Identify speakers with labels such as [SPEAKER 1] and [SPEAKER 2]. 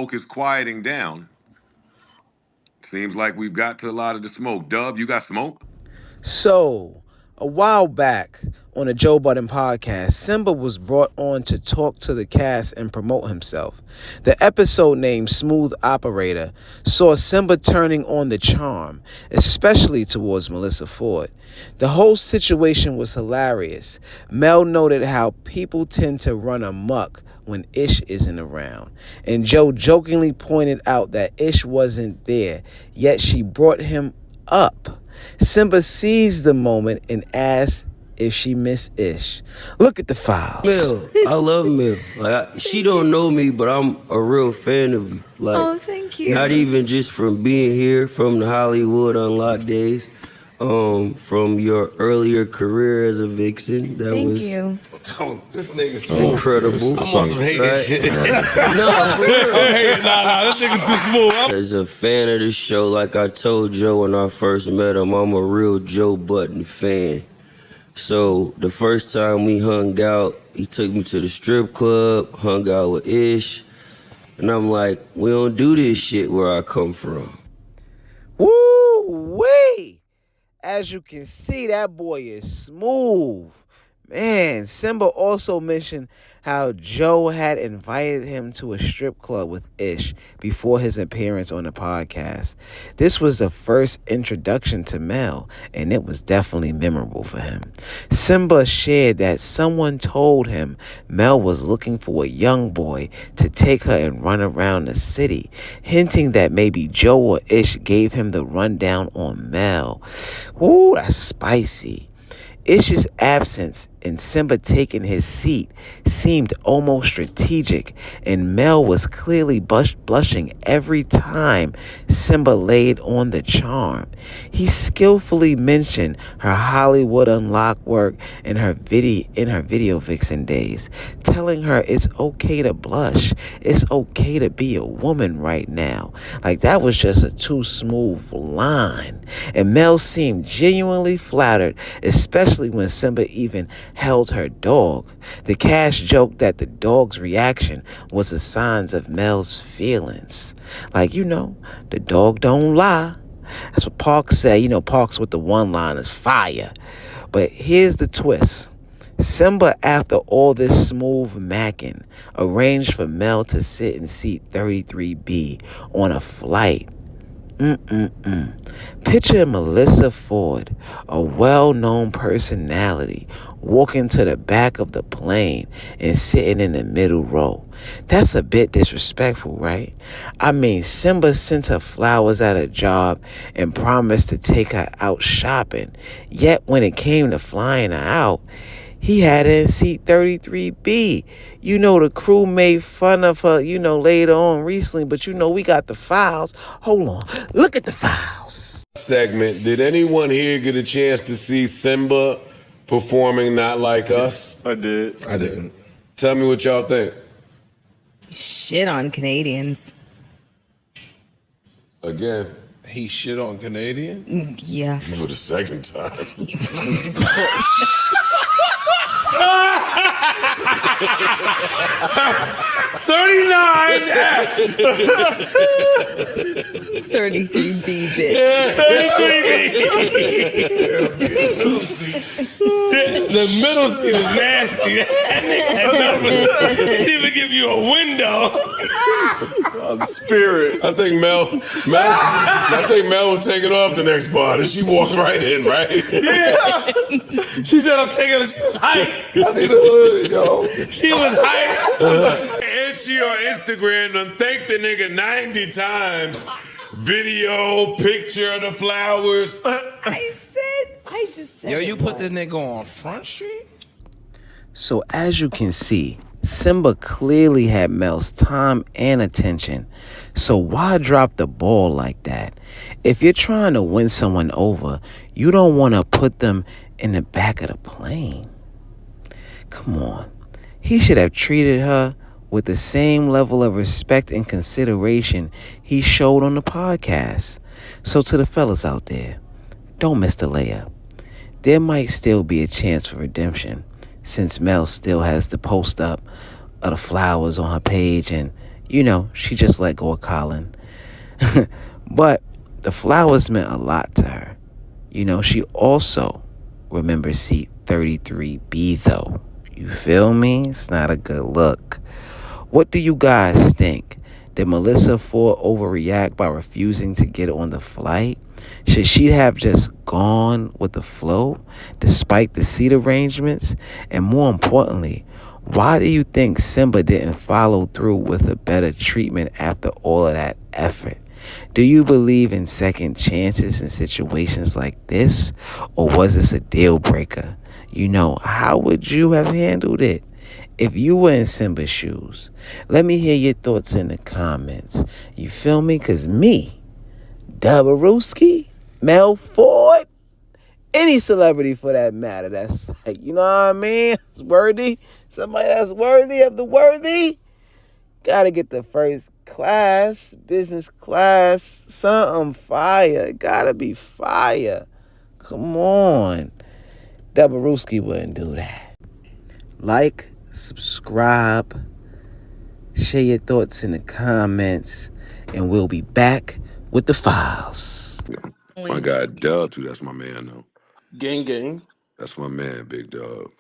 [SPEAKER 1] smoke is quieting down. Seems like we've got to a lot of the smoke. Dub, you got smoke?
[SPEAKER 2] So, a while back on a Joe Budden podcast, Simba was brought on to talk to the cast and promote himself. The episode named Smooth Operator saw Simba turning on the charm, especially towards Melyssa Ford. The whole situation was hilarious. Mel noted how people tend to run amok when Ish isn't around, and Joe jokingly pointed out that Ish wasn't there, yet she brought him up. Simba seized the moment and asked if she missed Ish. Look at the files.
[SPEAKER 3] Mel, I love Mel. She don't know me, but I'm a real fan of you.
[SPEAKER 4] Oh, thank you.
[SPEAKER 3] Not even just from being here, from the Hollywood Unlocked days, from your earlier career as a vixen.
[SPEAKER 4] Thank you.
[SPEAKER 5] Oh, this nigga's
[SPEAKER 3] incredible.
[SPEAKER 5] I'm on some hating shit.
[SPEAKER 3] Nah, for real.
[SPEAKER 5] Nah, this nigga too smooth.
[SPEAKER 3] As a fan of the show, like I told Joe when I first met him, I'm a real Joe Budden fan. So the first time we hung out, he took me to the strip club, hung out with Ish, and I'm like, we don't do this shit where I come from.
[SPEAKER 2] Woo-wee! As you can see, that boy is smooth. Man, Simba also mentioned how Joe had invited him to a strip club with Ish before his appearance on the podcast. This was the first introduction to Mel, and it was definitely memorable for him. Simba shared that someone told him Mel was looking for a young boy to take her and run around the city, hinting that maybe Joe or Ish gave him the rundown on Mel. Ooh, that's spicy. Ish's absence and Simba taking his seat seemed almost strategic, and Mel was clearly blushing every time Simba laid on the charm. He skillfully mentioned her Hollywood Unlocked work in her video vixen days, telling her it's okay to blush, it's okay to be a woman right now. Like, that was just a too smooth line. And Mel seemed genuinely flattered, especially when Simba even held her dog. The cast joked that the dog's reaction was a sign of Mel's feelings. Like, the dog don't lie. That's what Parks said. Parks with the one line is fire. But here's the twist. Simba, after all this smooth macking, arranged for Mel to sit in seat 33B on a flight. Picture Melyssa Ford, a well-known personality, walking to the back of the plane and sitting in the middle row. That's a bit disrespectful, right? I mean, Simba sent her flowers at her job and promised to take her out shopping. Yet when it came to flying her out, he had her in seat 33B. The crew made fun of her, later on recently, but we got the files. Hold on. Look at the files.
[SPEAKER 1] Segment. Did anyone here get a chance to see Simba performing Not Like Us?
[SPEAKER 5] I did.
[SPEAKER 6] I didn't.
[SPEAKER 1] Tell me what y'all think.
[SPEAKER 4] Shit on Canadians.
[SPEAKER 1] Again.
[SPEAKER 6] He shit on Canadians?
[SPEAKER 4] Yeah.
[SPEAKER 1] For the second time.
[SPEAKER 5] 39F.
[SPEAKER 4] 33B, bitch.
[SPEAKER 5] 33B. The middle seat is nasty. That nigga even give you a window.
[SPEAKER 1] The spirit. I think Mel was taking off the next bar. And she walked right in, right?
[SPEAKER 5] Yeah. She said, I'm taking it. She was hyped.
[SPEAKER 6] I need a hood, yo.
[SPEAKER 5] She was hyped.
[SPEAKER 1] And she on Instagram done thanked the nigga 90 times. Video, picture of the flowers.
[SPEAKER 4] I just said.
[SPEAKER 6] Yo, you put the nigga on Front Street?
[SPEAKER 2] So as you can see, Simba clearly had Mel's time and attention. So why drop the ball like that? If you're trying to win someone over, you don't want to put them in the back of the plane. Come on. He should have treated her with the same level of respect and consideration he showed on the podcast. So to the fellas out there, don't miss the layup. There might still be a chance for redemption, since Mel still has the post up of the flowers on her page, and You know, she just let go of Colin. But the flowers meant a lot to her. You know, she also remembers seat 33B though. You feel me? It's not a good look. What do you guys think? Did Melyssa overreact by refusing to get on the flight? Should she have just gone with the flow despite the seat arrangements? And more importantly, why do you think Simba didn't follow through with a better treatment after all of that effort? Do you believe in second chances in situations like this? Or was this a deal breaker? You know, how would you have handled it if you were in Simba's shoes? Let me hear your thoughts in the comments. You feel me? Because me, Dabaruski, Mel Ford, any celebrity for that matter, that's like, you know what I mean? It's worthy. Somebody that's worthy of the worthy. Gotta get the first class, business class, something fire. Gotta be fire. Come on. Dabaruski wouldn't do that. Like, subscribe, share your thoughts in the comments, and we'll be back with the files.
[SPEAKER 1] My guy Dub too. That's my man though.
[SPEAKER 6] Gang gang.
[SPEAKER 1] That's my man, Big Dub.